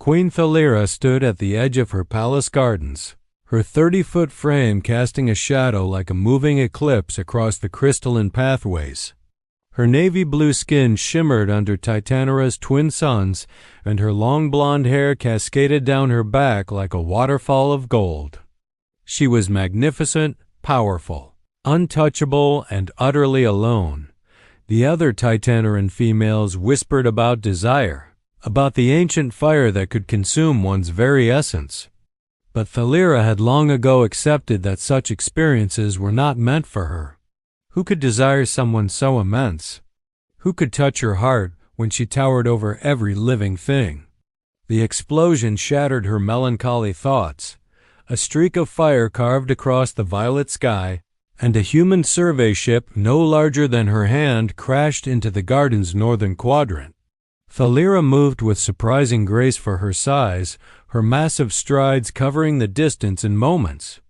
Queen Thalira stood at the edge of her palace gardens, her 30-foot frame casting a shadow like a moving eclipse across the crystalline pathways. Her navy blue skin shimmered under Titanara's twin suns, and her long blonde hair cascaded down her back like a waterfall of gold. She was magnificent, powerful, untouchable, and utterly alone. The other Titanaran females whispered about desire, about the ancient fire that could consume one's very essence. But Thalira had long ago accepted that such experiences were not meant for her. Who could desire someone so immense? Who could touch her heart when she towered over every living thing? The explosion shattered her melancholy thoughts. A streak of fire carved across the violet sky, and a human survey ship no larger than her hand crashed into the garden's northern quadrant. Thalira moved with surprising grace for her size, her massive strides covering the distance in moments.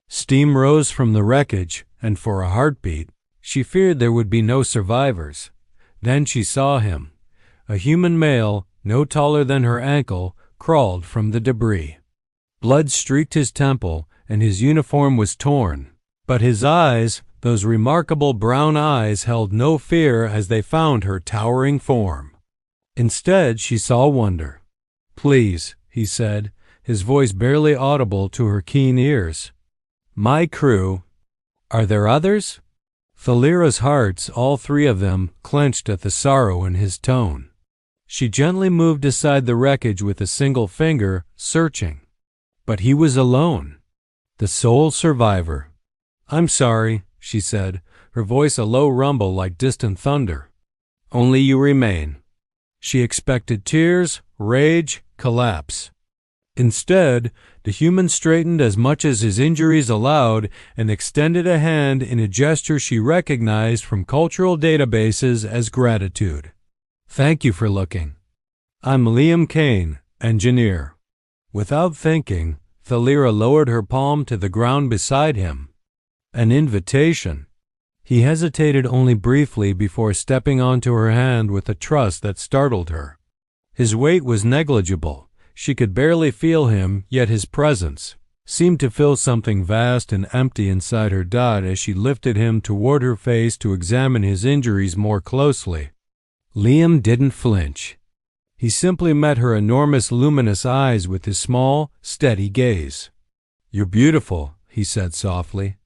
Steam rose from the wreckage, and for a heartbeat, she feared there would be no survivors. Then she saw him. A human male, no taller than her ankle, crawled from the debris. Blood streaked his temple, and his uniform was torn. But his eyes, those remarkable brown eyes, held no fear as they found her towering form. Instead, she saw wonder. "Please," he said, his voice barely audible to her keen ears. "My crew. Are there others?" Thalira's hearts, all three of them, clenched at the sorrow in his tone. She gently moved aside the wreckage with a single finger, searching. But he was alone, the sole survivor. "I'm sorry," she said, her voice a low rumble like distant thunder. "Only you remain." She expected tears, rage, collapse. Instead, the human straightened as much as his injuries allowed and extended a hand in a gesture she recognized from cultural databases as gratitude. "Thank you for looking. I'm Liam Kane, engineer." Without thinking, Thalira lowered her palm to the ground beside him. An invitation. He hesitated only briefly before stepping onto her hand with a trust that startled her. His weight was negligible. She could barely feel him, yet his presence seemed to fill something vast and empty inside her as she lifted him toward her face to examine his injuries more closely. Liam didn't flinch. He simply met her enormous luminous eyes with his small, steady gaze. "You're beautiful," he said softly.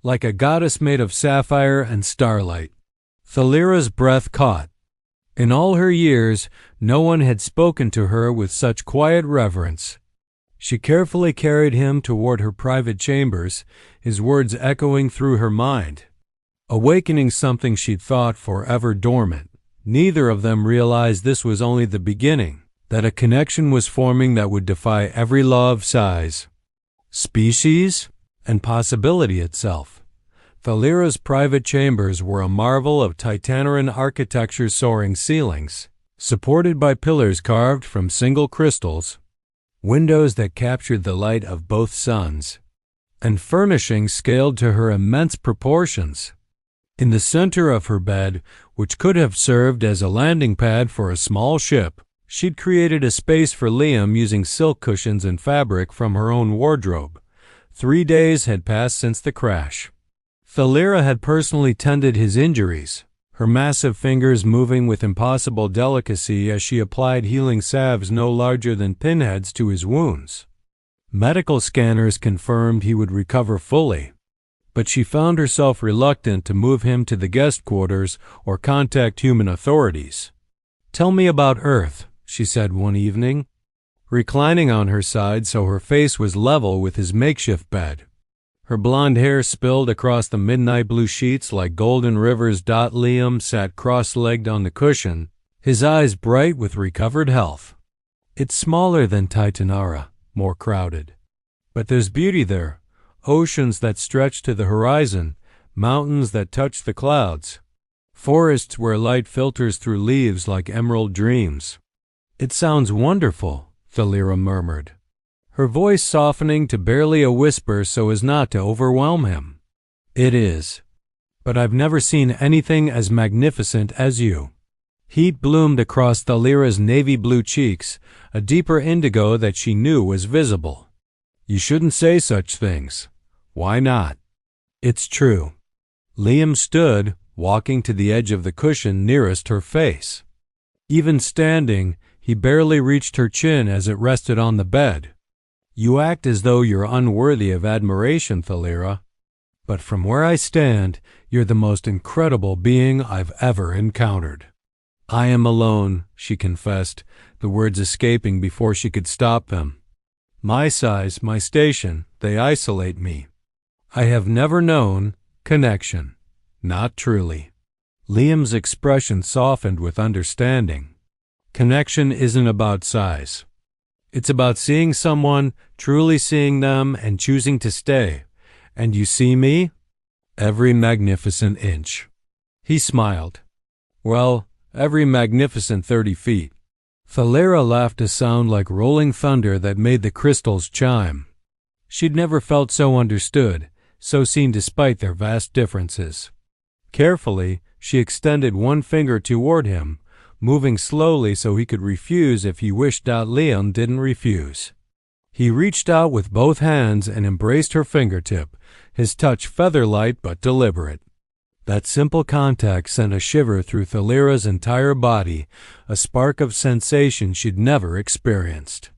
"Like a goddess made of sapphire and starlight." Thalira's breath caught. In all her years, no one had spoken to her with such quiet reverence. She carefully carried him toward her private chambers, his words echoing through her mind, awakening something she'd thought forever dormant. Neither of them realized this was only the beginning, that a connection was forming that would defy every law of size, species, and possibility itself. Thalira's private chambers were a marvel of Titanaran architecture's soaring ceilings, supported by pillars carved from single crystals, windows that captured the light of both suns, and furnishings scaled to her immense proportions. In the center of her bed, which could have served as a landing pad for a small ship, she'd created a space for Liam using silk cushions and fabric from her own wardrobe. 3 days had passed since the crash. Thalira had personally tended his injuries, her massive fingers moving with impossible delicacy as she applied healing salves no larger than pinheads to his wounds. Medical scanners confirmed he would recover fully, but she found herself reluctant to move him to the guest quarters or contact human authorities. "Tell me about Earth," she said one evening, reclining on her side so her face was level with his makeshift bed. Her blonde hair spilled across the midnight blue sheets like golden rivers. Liam sat cross-legged on the cushion, his eyes bright with recovered health. "It's smaller than Titanara, more crowded. But there's beauty there, oceans that stretch to the horizon, mountains that touch the clouds, forests where light filters through leaves like emerald dreams." "It sounds wonderful," Thalira murmured, her voice softening to barely a whisper so as not to overwhelm him. "It is. But I've never seen anything as magnificent as you." Heat bloomed across Thalira's navy blue cheeks, a deeper indigo that she knew was visible. You shouldn't say such things. Why not? It's true. Liam stood, walking to the edge of the cushion nearest her face. Even standing, he barely reached her chin as it rested on the bed. You act as though you're unworthy of admiration, Thalira. But from where I stand, you're the most incredible being I've ever encountered. I am alone, she confessed, the words escaping before she could stop them. My size, my station, they isolate me. I have never known connection. Not truly. Liam's expression softened with understanding. Connection isn't about size. It's about seeing someone, truly seeing them, and choosing to stay. And you see me? Every magnificent inch. He smiled. Well, every magnificent 30 feet. Thalira laughed a sound like rolling thunder that made the crystals chime. She'd never felt so understood, so seen despite their vast differences. Carefully, she extended one finger toward him, moving slowly so he could refuse if he wished. Liam didn't refuse. He reached out with both hands and embraced her fingertip, his touch feather-light but deliberate. That simple contact sent a shiver through Thalira's entire body, a spark of sensation she'd never experienced.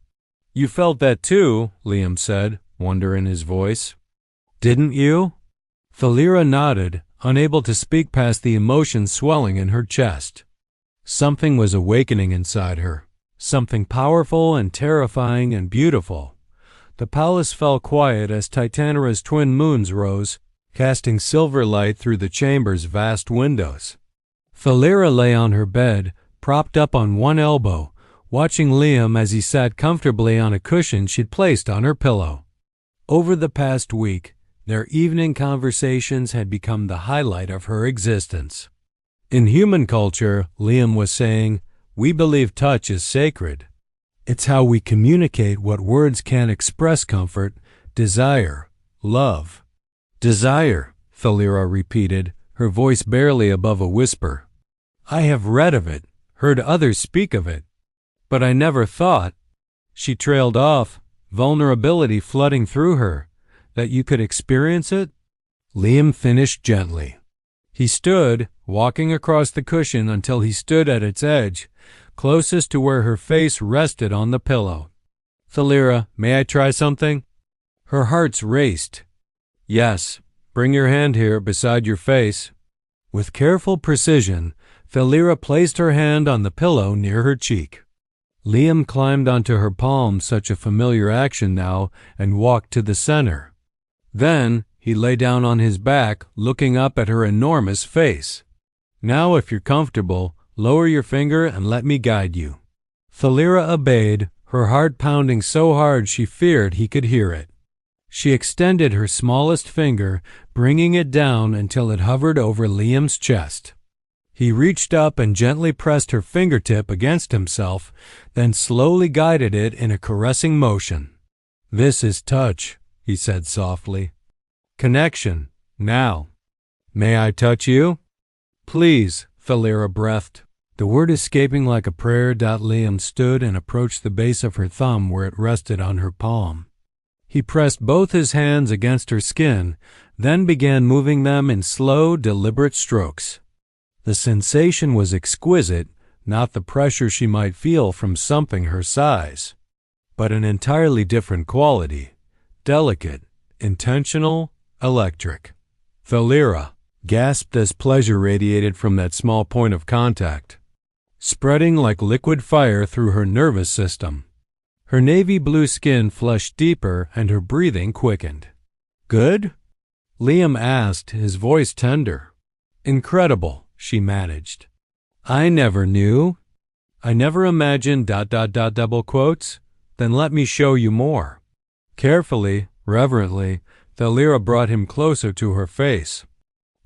You felt that too, Liam said, wonder in his voice. Didn't you? Thalira nodded, unable to speak past the emotion swelling in her chest. Something was awakening inside her, something powerful and terrifying and beautiful. The palace fell quiet as Titanara's twin moons rose, casting silver light through the chamber's vast windows. Thalira lay on her bed, propped up on one elbow, watching Liam as he sat comfortably on a cushion she'd placed on her pillow. Over the past week, their evening conversations had become the highlight of her existence. In human culture, Liam was saying, we believe touch is sacred. It's how we communicate what words can't express: comfort, desire, love. Desire, Thalira repeated, her voice barely above a whisper. I have read of it, heard others speak of it, but I never thought, she trailed off, vulnerability flooding through her, that you could experience it? Liam finished gently. He stood, walking across the cushion until he stood at its edge, closest to where her face rested on the pillow. Thalira, may I try something? Her hearts raced. Yes, bring your hand here beside your face. With careful precision, Thalira placed her hand on the pillow near her cheek. Liam climbed onto her palm, such a familiar action now, and walked to the center. Then he lay down on his back, looking up at her enormous face. Now, if you're comfortable, lower your finger and let me guide you. Thalira obeyed, her heart pounding so hard she feared he could hear it. She extended her smallest finger, bringing it down until it hovered over Liam's chest. He reached up and gently pressed her fingertip against himself, then slowly guided it in a caressing motion. This is touch, he said softly. Connection, now. May I touch you? Please, Thalira breathed. The word escaping like a prayer. Liam stood and approached the base of her thumb where it rested on her palm. He pressed both his hands against her skin, then began moving them in slow, deliberate strokes. The sensation was exquisite, not the pressure she might feel from something her size, but an entirely different quality, delicate, intentional, electric. Thalira gasped as pleasure radiated from that small point of contact, spreading like liquid fire through her nervous system. Her navy blue skin flushed deeper and her breathing quickened. Good? Liam asked, his voice tender. Incredible, she managed. I never knew. I never imagined ... double quotes. Then let me show you more. Carefully, reverently, Thalira brought him closer to her face.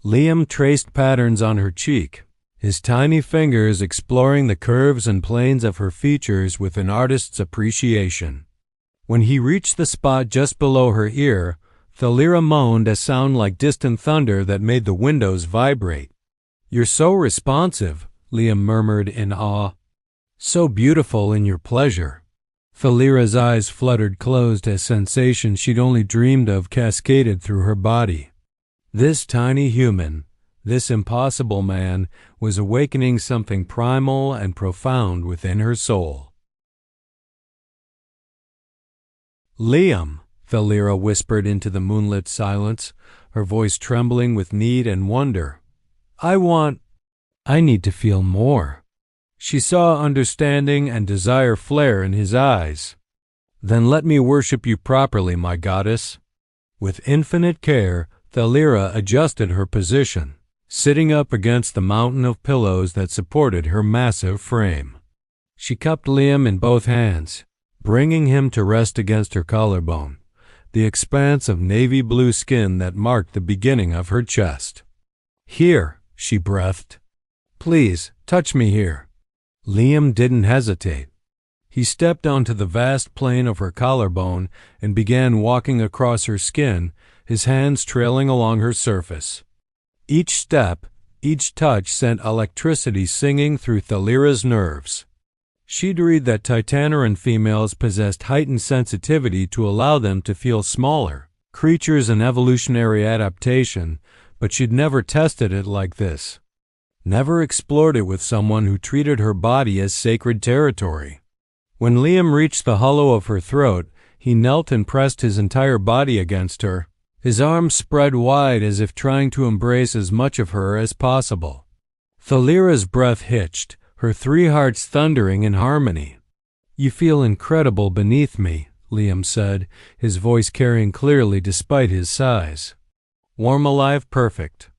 Liam traced patterns on her cheek, his tiny fingers exploring the curves and planes of her features with an artist's appreciation. When he reached the spot just below her ear, Thalira moaned a sound like distant thunder that made the windows vibrate. You're so responsive, Liam murmured in awe. So beautiful in your pleasure. Thalira's eyes fluttered closed as sensations she'd only dreamed of cascaded through her body. This tiny human, this impossible man, was awakening something primal and profound within her soul. Liam, Thalira whispered into the moonlit silence, her voice trembling with need and wonder. I need to feel more. She saw understanding and desire flare in his eyes. Then let me worship you properly, my goddess. With infinite care, Thalira adjusted her position, sitting up against the mountain of pillows that supported her massive frame. She cupped Liam in both hands, bringing him to rest against her collarbone, the expanse of navy blue skin that marked the beginning of her chest. Here, she breathed. Please, touch me here. Liam didn't hesitate. He stepped onto the vast plane of her collarbone and began walking across her skin, his hands trailing along her surface. Each step, each touch sent electricity singing through Thalira's nerves. She'd read that Titanaran females possessed heightened sensitivity to allow them to feel smaller, creatures in evolutionary adaptation, but she'd never tested it like this. Never explored it with someone who treated her body as sacred territory. When Liam reached the hollow of her throat, he knelt and pressed his entire body against her, his arms spread wide as if trying to embrace as much of her as possible. Thalira's breath hitched, her three hearts thundering in harmony. You feel incredible beneath me, Liam said, his voice carrying clearly despite his size. Warm, alive, perfect.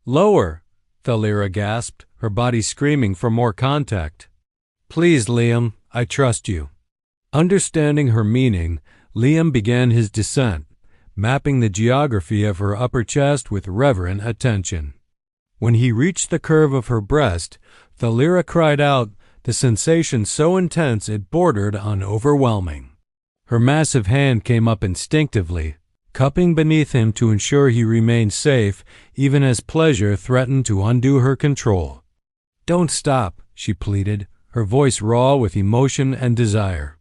Lower, Thalira gasped, her body screaming for more contact. Please, Liam, I trust you. Understanding her meaning, Liam began his descent, mapping the geography of her upper chest with reverent attention. When he reached the curve of her breast, Thalira cried out, the sensation so intense it bordered on overwhelming. Her massive hand came up instinctively, cupping beneath him to ensure he remained safe, even as pleasure threatened to undo her control. Don't stop, she pleaded, her voice raw with emotion and desire.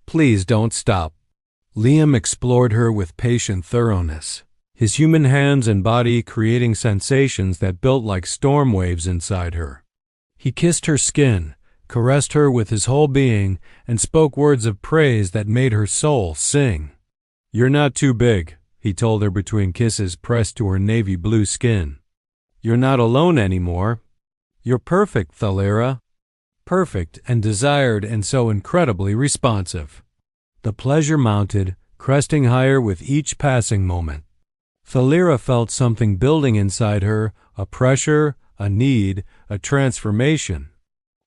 Please don't stop. Liam explored her with patient thoroughness, his human hands and body creating sensations that built like storm waves inside her. He kissed her skin, caressed her with his whole being, and spoke words of praise that made her soul sing. You're not too big, he told her between kisses pressed to her navy blue skin. You're not alone anymore. You're perfect, Thalira. Perfect and desired and so incredibly responsive. The pleasure mounted, cresting higher with each passing moment. Thalira felt something building inside her, a pressure, a need, a transformation.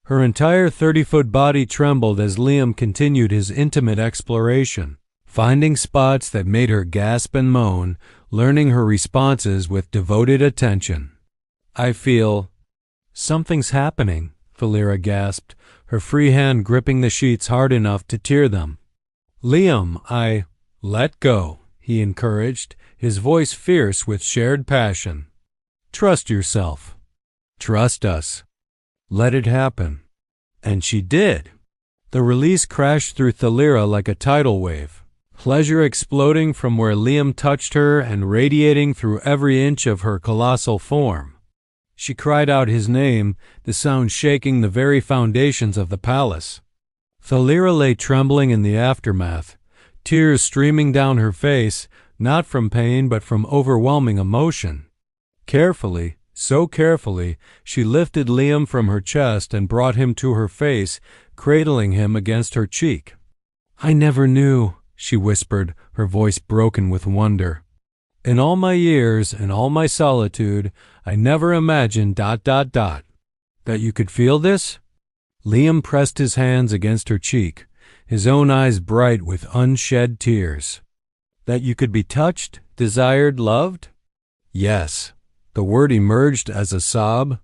Her entire 30-foot body trembled as Liam continued his intimate exploration, finding spots that made her gasp and moan, learning her responses with devoted attention. I feel... Something's happening, Thalira gasped, her free hand gripping the sheets hard enough to tear them. Liam, Let go, he encouraged, his voice fierce with shared passion. Trust yourself. Trust us. Let it happen. And she did. The release crashed through Thalira like a tidal wave, pleasure exploding from where Liam touched her and radiating through every inch of her colossal form. She cried out his name, the sound shaking the very foundations of the palace. Thalira lay trembling in the aftermath, tears streaming down her face, not from pain but from overwhelming emotion. Carefully, so carefully, she lifted Liam from her chest and brought him to her face, cradling him against her cheek. I never knew, she whispered, her voice broken with wonder. In all my years and all my solitude, I never imagined ... that you could feel this? Liam pressed his hands against her cheek, his own eyes bright with unshed tears. That you could be touched, desired, loved? Yes. The word emerged as a sob.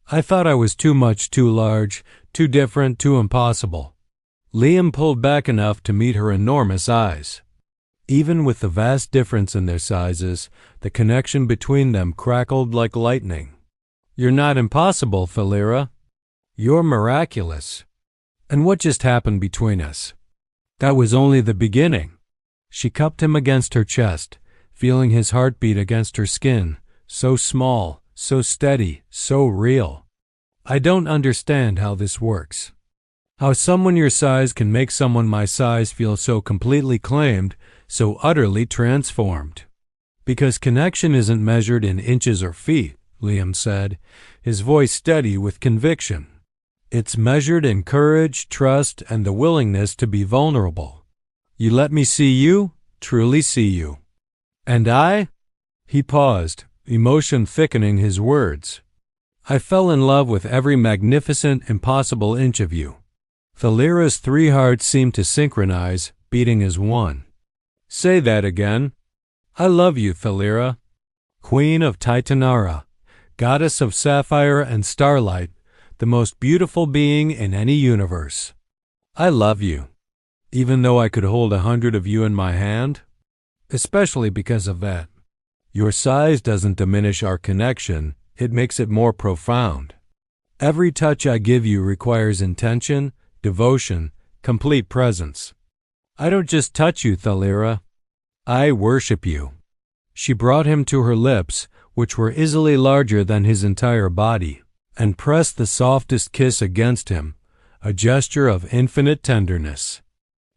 I thought I was too much, too large, too different, too impossible. Liam pulled back enough to meet her enormous eyes. Even with the vast difference in their sizes, the connection between them crackled like lightning. You're not impossible, Thalira. You're miraculous. And what just happened between us? That was only the beginning. She cupped him against her chest, feeling his heartbeat against her skin, so small, so steady, so real. I don't understand how this works. How someone your size can make someone my size feel so completely claimed, so utterly transformed. Because connection isn't measured in inches or feet, Liam said, his voice steady with conviction. It's measured in courage, trust, and the willingness to be vulnerable. You let me see you, truly see you. And I? He paused, emotion thickening his words. I fell in love with every magnificent, impossible inch of you. Thalira's 3 hearts seemed to synchronize, beating as one. Say that again. I love you, Thalira. Queen of Titanara, goddess of sapphire and starlight, the most beautiful being in any universe. I love you, even though I could hold 100 of you in my hand. Especially because of that. Your size doesn't diminish our connection, it makes it more profound. Every touch I give you requires intention, devotion, complete presence. I don't just touch you, Thalira. I worship you. She brought him to her lips, which were easily larger than his entire body, and pressed the softest kiss against him, a gesture of infinite tenderness.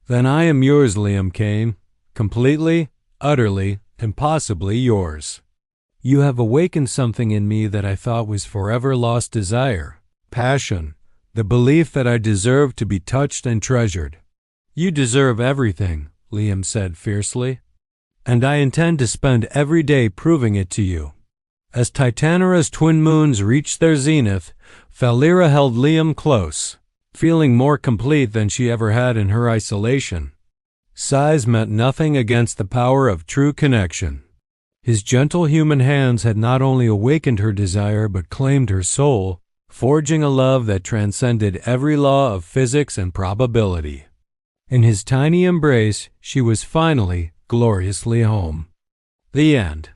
Then I am yours, Liam Kane, completely, utterly, impossibly yours. You have awakened something in me that I thought was forever lost desire, passion, the belief that I deserve to be touched and treasured. You deserve everything, Liam said fiercely, and I intend to spend every day proving it to you. As Titanara's twin moons reached their zenith, Thalira held Liam close, feeling more complete than she ever had in her isolation. Size meant nothing against the power of true connection. His gentle human hands had not only awakened her desire but claimed her soul, forging a love that transcended every law of physics and probability. In his tiny embrace, she was finally gloriously home. The end.